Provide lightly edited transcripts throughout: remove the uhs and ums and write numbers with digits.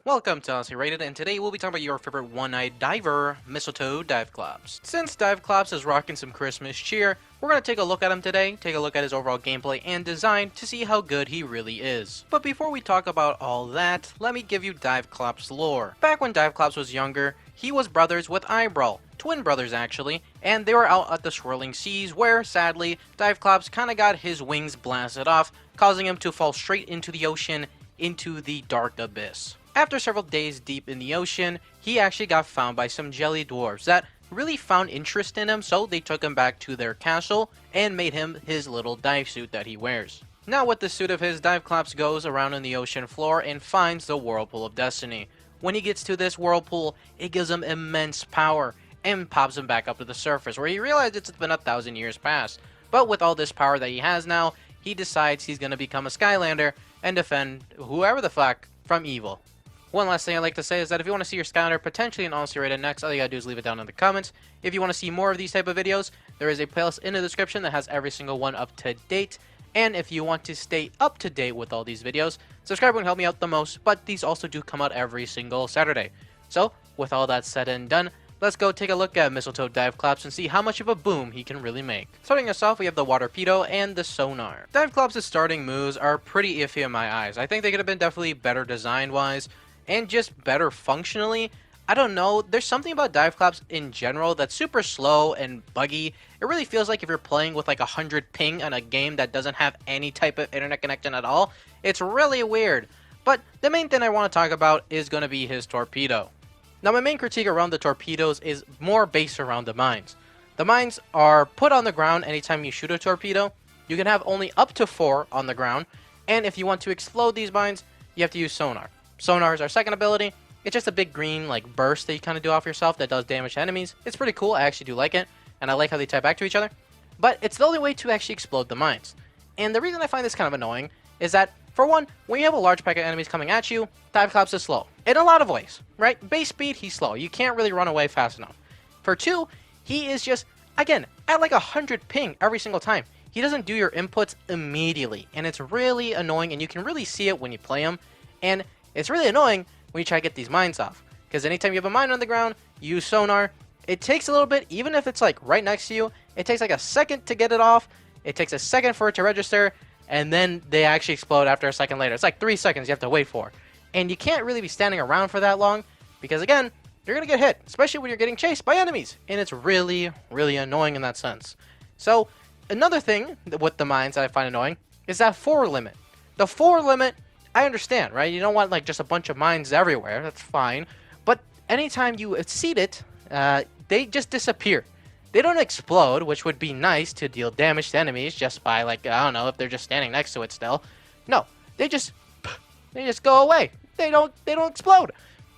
Welcome to Honestly Rated, and today we'll be talking about your favorite one-eyed diver, Mistletoe Dive-Clops. Since Dive-Clops is rocking some Christmas cheer, we're going to take a look at him today, take a look at his overall gameplay and design to see how good he really is. But before we talk about all that, let me give you Dive-Clops lore. Back when Dive-Clops was younger, he was brothers with Eyebrow, twin brothers actually, and they were out at the swirling seas where, sadly, Dive-Clops kinda got his wings blasted off, causing him to fall straight into the ocean, into the dark abyss. After several days deep in the ocean, he actually got found by some jelly dwarves that really found interest in him, so they took him back to their castle and made him his little dive suit that he wears. Now with the suit of his, Dive-Clops goes around on the ocean floor and finds the Whirlpool of Destiny. When he gets to this whirlpool, it gives him immense power and pops him back up to the surface, where he realizes it's been 1,000 years past. But with all this power that he has now, he decides he's going to become a Skylander and defend whoever the fuck from evil. One last thing I'd like to say is that if you want to see your Skylander potentially in Honestly Rated next, all you gotta do is leave it down in the comments. If you want to see more of these type of videos, there is a playlist in the description that has every single one up to date. And if you want to stay up to date with all these videos, subscribe would help me out the most, but these also do come out every single Saturday. So, with all that said and done, let's go take a look at Mistletoe Dive-Clops and see how much of a boom he can really make. Starting us off, we have the Waterpedo and the Sonar. Dive-Clops' starting moves are pretty iffy in my eyes. I think they could have been definitely better design-wise, and just better functionally. I don't know, there's something about Dive-Clops in general that's super slow and buggy. It really feels like if you're playing with like 100 ping on a game that doesn't have any type of internet connection at all. It's really weird. But the main thing I want to talk about is going to be his torpedo. Now my main critique around the torpedoes is more based around the mines. The mines are put on the ground anytime you shoot a torpedo. You can have only up to 4 on the ground, and if you want to explode these mines, you have to use sonar. Sonar is our second ability. It's just a big green like burst that you kind of do off yourself that does damage to enemies. It's pretty cool. I actually do like it, and I like how they tie back to each other. But it's the only way to actually explode the mines. And the reason I find this kind of annoying is that, for one, when you have a large pack of enemies coming at you, Dive-Clops is slow. In a lot of ways, right? Base speed, he's slow. You can't really run away fast enough. For two, he is just, again, at like 100 ping every single time. He doesn't do your inputs immediately, and it's really annoying, and you can really see it when you play him. And it's really annoying when you try to get these mines off, because anytime you have a mine on the ground, you use sonar. It takes a little bit, even if it's like right next to you, it takes like a second to get it off. It takes a second for it to register, and then they actually explode after a second later. It's like 3 seconds you have to wait for. And you can't really be standing around for that long, because again, you're going to get hit, especially when you're getting chased by enemies. And it's really, really annoying in that sense. So, another thing with the mines that I find annoying is that 4 limit. The 4 limit, I understand, right? You don't want like just a bunch of mines everywhere. That's fine. But anytime you exceed it, they just disappear. They don't explode, which would be nice to deal damage to enemies just by like, I don't know, if they're just standing next to it still. No, they just go away. They don't explode.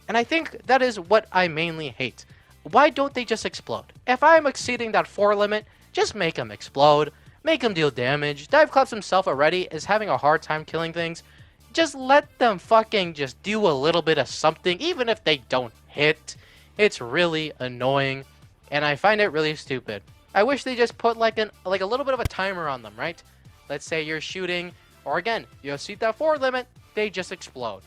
And I think that is what I mainly hate. Why don't they just explode? If I'm exceeding that 4 limit, just make them explode. Make them deal damage. Dive-Clops himself already is having a hard time killing things. Just let them fucking just do a little bit of something, even if they don't hit. It's really annoying, and I find it really stupid. I wish they just put like a little bit of a timer on them, right? Let's say you're shooting, or again, you exceed that 4 limit, they just explode.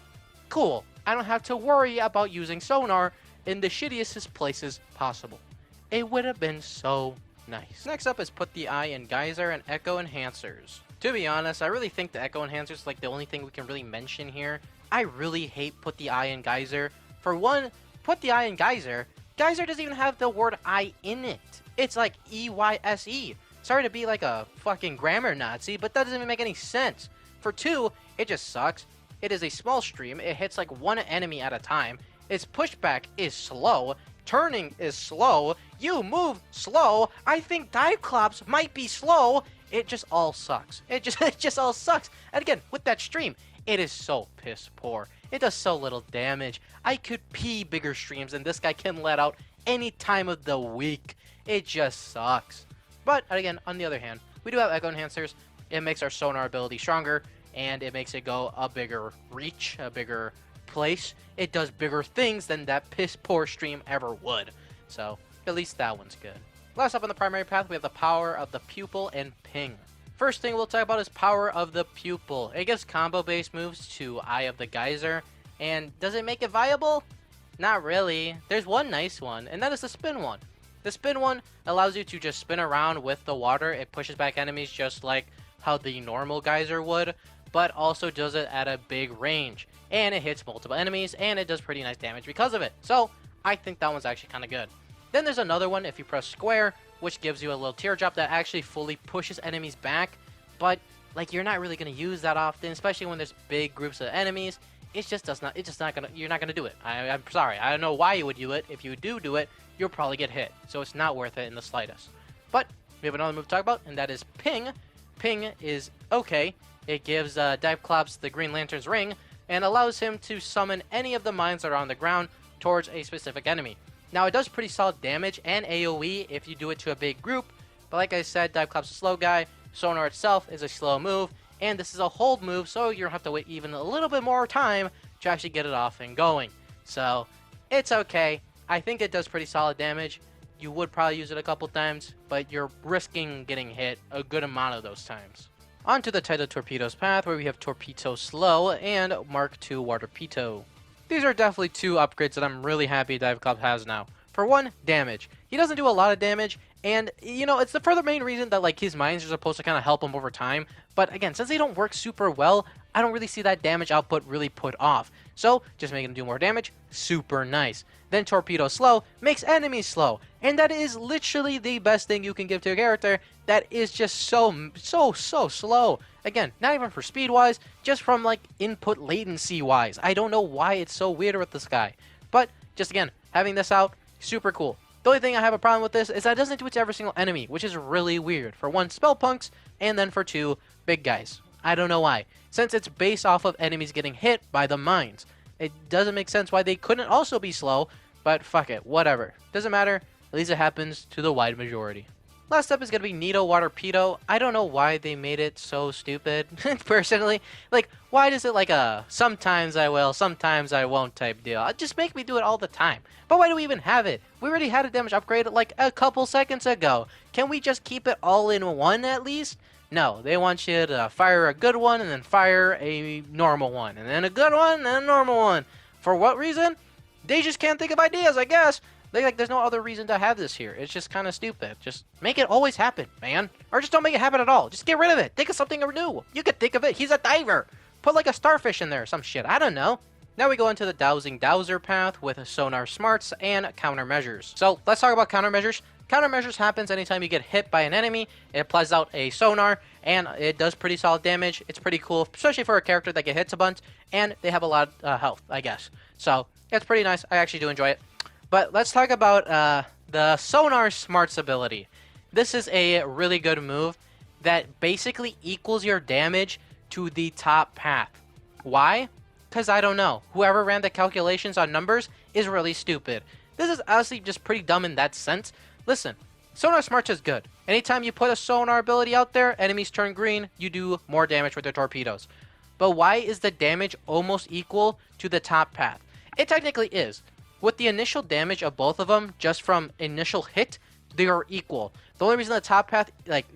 Cool. I don't have to worry about using sonar in the shittiest places possible. It would have been so nice. Next up is Put the Eye in Geyser and Echo Enhancers. To be honest, I really think the Echo Enhancer is like the only thing we can really mention here. I really hate Put the Eye in Geyser. For one, Put the Eye in Geyser. Geyser doesn't even have the word I in it. It's like E-Y-S-E. Sorry to be like a fucking grammar Nazi, but that doesn't even make any sense. For two, it just sucks. It is a small stream. It hits like one enemy at a time. Its pushback is slow. Turning is slow. You move slow. I think Dive-Clops might be slow. It just all sucks. It just all sucks. And again, with that stream, it is so piss poor. It does so little damage. I could pee bigger streams than this guy can let out any time of the week. It just sucks. But again, on the other hand, we do have Echo Enhancers. It makes our sonar ability stronger, and it makes it go a bigger reach, a bigger place. It does bigger things than that piss poor stream ever would. So, at least that one's good. Last up on the primary path, we have the power of the pupil and ping. First thing we'll talk about is power of the pupil. It gives combo-based moves to Eye of the Geyser, And does it make it viable? Not really. There's one nice one, and that is the spin one. The spin one allows you to just spin around with the water. It pushes back enemies just like how the normal geyser would, but also does it at a big range. And it hits multiple enemies, and it does pretty nice damage because of it. So, I think that one's actually kind of good. Then there's another one if you press square, which gives you a little teardrop that actually fully pushes enemies back, but like you're not really going to use that often, especially when there's big groups of enemies. It's just not gonna, you're not gonna do it. I'm sorry, I don't know why you would do it. If you do it, you'll probably get hit, so it's not worth it in the slightest. But we have another move to talk about, and that is ping. Ping is okay. It gives Dive-Clops the Green Lantern's ring, and allows him to summon any of the mines that are on the ground towards a specific enemy. Now it does pretty solid damage and AoE if you do it to a big group, but like I said, Dive-Clops is a slow guy, Sonar itself is a slow move, and this is a hold move, so you don't have to wait even a little bit more time to actually get it off and going. So, it's okay. I think it does pretty solid damage. You would probably use it a couple times, but you're risking getting hit a good amount of those times. On to the Tidal Torpedo's path, where we have Torpedo Slow and Mark II Waterpedo. These are definitely two upgrades that I'm really happy Dive-Clops has now. For one, damage. He doesn't do a lot of damage, and, you know, it's for the main reason that, like, his mines are supposed to kind of help him over time. But, again, since they don't work super well, I don't really see that damage output really put off. So, just making him do more damage, super nice. Then Torpedo Slow makes enemies slow. And that is literally the best thing you can give to a character that is just so slow. Again, not even for speed-wise, just from, like, input latency-wise. I don't know why it's so weird with this guy. But, just again, having this out, super cool. The only thing I have a problem with this is that it doesn't do it to every single enemy, which is really weird. For one, spell punks, and then for two, big guys. I don't know why. Since it's based off of enemies getting hit by the mines. It doesn't make sense why they couldn't also be slow, but fuck it, whatever. Doesn't matter, at least it happens to the wide majority. Last up is going to be Nito Waterpedo. I don't know why they made it so stupid, personally. Like, why does it like a sometimes I will, sometimes I won't type deal? Just make me do it all the time. But why do we even have it? We already had a damage upgrade like a couple seconds ago. Can we just keep it all in one at least? No, they want you to fire a good one and then fire a normal one. And then a good one and then a normal one. For what reason? They just can't think of ideas, I guess. There's no other reason to have this here. It's just kind of stupid. Just make it always happen, man. Or just don't make it happen at all. Just get rid of it. Think of something new. You could think of it. He's a diver. Put like a starfish in there or some shit. I don't know. Now we go into the Dowsing Dowser path with sonar smarts and countermeasures. So let's talk about countermeasures. Countermeasures happens anytime you get hit by an enemy. It applies out a sonar, and it does pretty solid damage. It's pretty cool, especially for a character that get hits a bunch, and they have a lot of health, I guess. So it's pretty nice. I actually do enjoy it. But let's talk about the Sonar Smarts ability. This is a really good move that basically equals your damage to the top path. Why? Because I don't know. Whoever ran the calculations on numbers is really stupid. This is honestly just pretty dumb in that sense. Listen, Sonar Smarts is good. Anytime you put a sonar ability out there, enemies turn green, you do more damage with their torpedoes. But why is the damage almost equal to the top path? It technically is. With the initial damage of both of them, just from initial hit, they are equal. The only reason the top path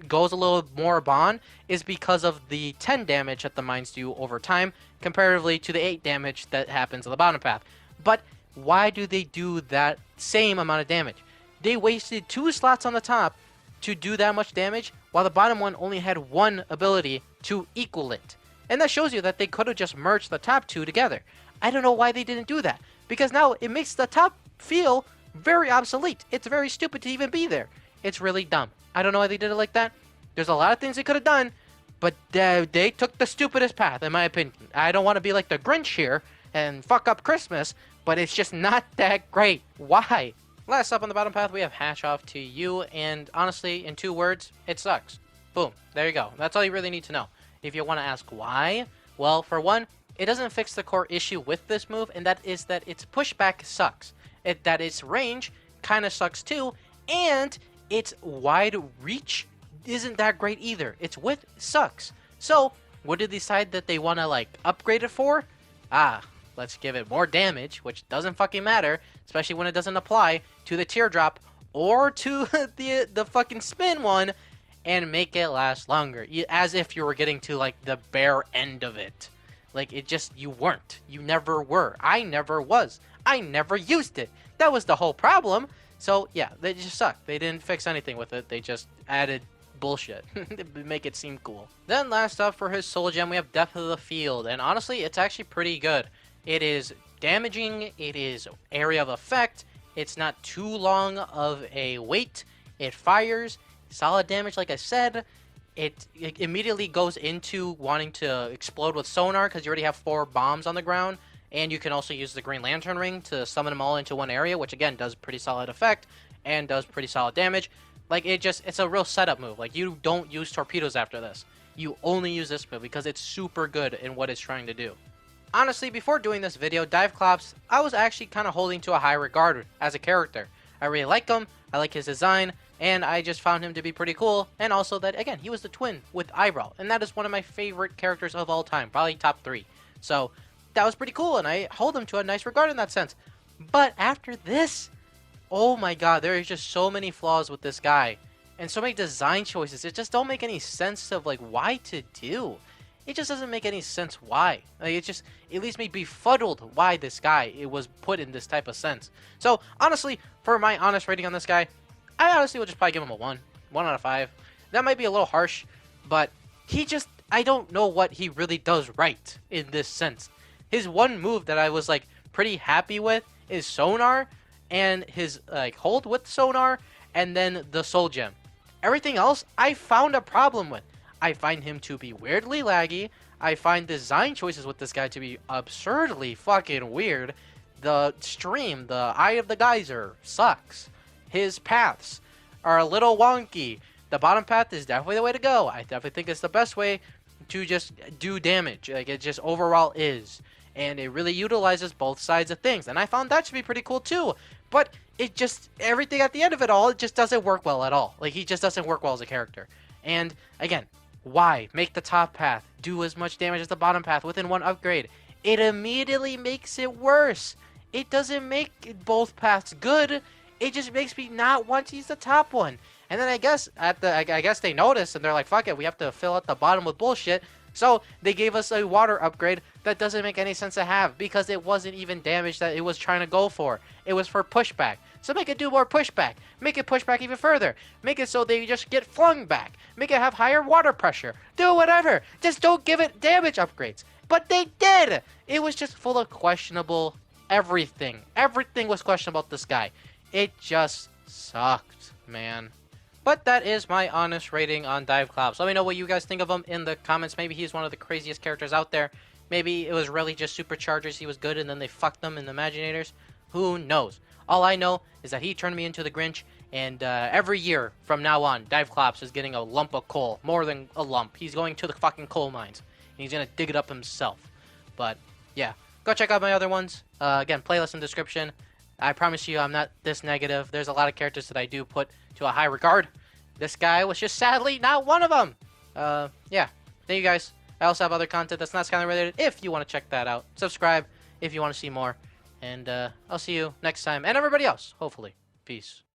goes a little more bond is because of the 10 damage that the mines do over time, comparatively to the 8 damage that happens on the bottom path. But why do they do that same amount of damage? They wasted 2 slots on the top to do that much damage, while the bottom one only had 1 ability to equal it. And that shows you that they could have just merged the top 2 together. I don't know why they didn't do that. Because now it makes the top feel very obsolete. It's very stupid to even be there. It's really dumb. I don't know why they did it like that. There's a lot of things they could have done, but they took the stupidest path, in my opinion. I don't want to be like the Grinch here and fuck up Christmas, but it's just not that great. Why? Last up on the bottom path, we have Hash Off to You, and honestly, in 2 words, it sucks. Boom. There you go. That's all you really need to know. If you want to ask why, well, for one, it doesn't fix the core issue with this move, and that is that its pushback sucks. That its range kind of sucks too, and its wide reach isn't that great either. Its width sucks. So, what did they decide that they want to, upgrade it for? Let's give it more damage, which doesn't fucking matter, especially when it doesn't apply to the teardrop or to the fucking spin one, and make it last longer, as if you were getting to, the bare end of it. Like, it just, you weren't. You never were. I never was. I never used it. That was the whole problem. So, yeah, they just suck. They didn't fix anything with it. They just added bullshit to make it seem cool. Then last up for his soul gem, we have Depth of the Field. And honestly, it's actually pretty good. It is damaging. It is area of effect. It's not too long of a wait. It fires. Solid damage, like I said. It immediately goes into wanting to explode with sonar because you already have 4 bombs on the ground. And you can also use the Green Lantern Ring to summon them all into one area, which again does pretty solid effect and does pretty solid damage. Like, it's a real setup move. Like, you don't use torpedoes after this. You only use this move because it's super good in what it's trying to do. Honestly, before doing this video, Dive-Clops, I was actually kind of holding to a high regard as a character. I really like him, I like his design, and I just found him to be pretty cool, and also that, again, he was the twin with Eyebrow, and that is one of my favorite characters of all time, probably top 3. So, that was pretty cool, and I hold him to a nice regard in that sense. But after this, oh my god, there is just so many flaws with this guy, and so many design choices. It just don't make any sense of, like, why to do. It just doesn't make any sense why. Like, it leaves me befuddled why this guy, it was put in this type of sense. So, honestly, for my honest rating on this guy, I honestly would just probably give him a 1. 1 out of 5. That might be a little harsh, but I don't know what he really does right in this sense. His one move that I was, like, pretty happy with is sonar, and his, like, hold with sonar, and then the soul gem. Everything else, I found a problem with. I find him to be weirdly laggy. I find design choices with this guy to be absurdly fucking weird. The stream, the Eye of the Geyser, sucks. His paths are a little wonky. The bottom path is definitely the way to go. I definitely think it's the best way to just do damage. Like, it just overall is. And it really utilizes both sides of things. And I found that to be pretty cool too. But it just, everything at the end of it all, it just doesn't work well at all. Like, he just doesn't work well as a character. And again, why make the top path do as much damage as the bottom path within one upgrade? It immediately makes it worse. It doesn't make both paths good. It just makes me not want to use the top one. And then I guess I guess they noticed and they're like, fuck it, we have to fill out the bottom with bullshit. So they gave us a water upgrade that doesn't make any sense to have because it wasn't even damage that it was trying to go for. It was for pushback. So make it do more pushback. Make it push back even further. Make it so they just get flung back. Make it have higher water pressure. Do whatever. Just don't give it damage upgrades. But they did. It was just full of questionable everything. Everything was questionable about this guy. It just sucked, man. But that is my honest rating on Dive-Clops. Let me know what you guys think of him in the comments. Maybe he's one of the craziest characters out there. Maybe it was really just Superchargers. He was good and then they fucked them in the Imaginators. Who knows? All I know is that he turned me into the Grinch. And every year from now on, Dive-Clops is getting a lump of coal. More than a lump. He's going to the fucking coal mines. And he's going to dig it up himself. But yeah, go check out my other ones. Again, playlist in description. I promise you I'm not this negative. There's a lot of characters that I do put to a high regard. This guy was just sadly not one of them. Yeah. Thank you guys. I also have other content that's not Skyline related if you want to check that out. Subscribe if you want to see more. And I'll see you next time. And everybody else, hopefully. Peace.